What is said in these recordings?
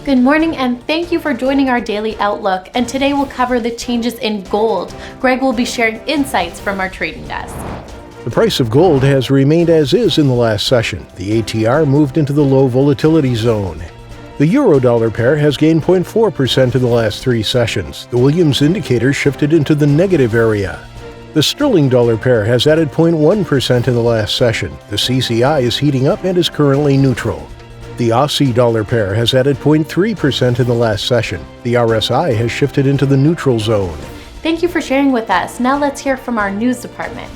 Good morning and thank you for joining our daily outlook. And today we'll cover the changes in gold. Greg will be sharing insights from our trading desk. The price of gold has remained as is in the last session. The ATR moved into the low volatility zone. The euro-dollar pair has gained 0.4% in the last 3 sessions. The Williams indicator shifted into the negative area. The sterling-dollar pair has added 0.1% in the last session. The CCI is heating up and is currently neutral. The Aussie dollar pair has added 0.3% in the last session. The RSI has shifted into the neutral zone. Thank you for sharing with us. Now let's hear from our news department.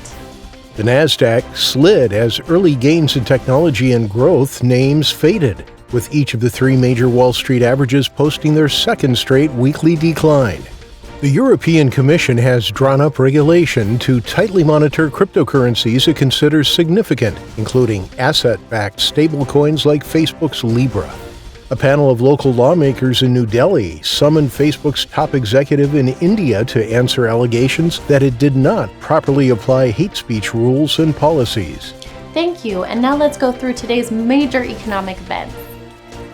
The Nasdaq slid as early gains in technology and growth names faded, with each of the 3 major Wall Street averages posting their second straight weekly decline. The European Commission has drawn up regulation to tightly monitor cryptocurrencies it considers significant, including asset-backed stablecoins like Facebook's Libra. A panel of local lawmakers in New Delhi summoned Facebook's top executive in India to answer allegations that it did not properly apply hate speech rules and policies. Thank you, and now let's go through today's major economic events.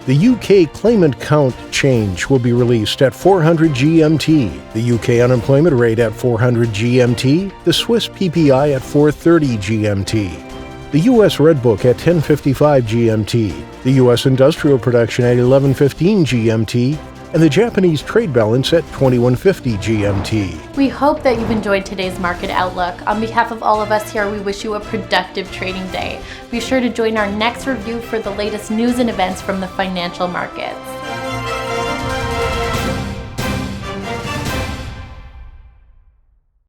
The UK claimant count change will be released at 400 GMT, the UK unemployment rate at 400 GMT, the Swiss PPI at 430 GMT. The U.S. Red Book at 10:55 GMT, the U.S. industrial production at 11:15 GMT, and the Japanese trade balance at 21:50 GMT. We hope that you've enjoyed today's market outlook. On behalf of all of us here, we wish you a productive trading day. Be sure to join our next review for the latest news and events from the financial markets.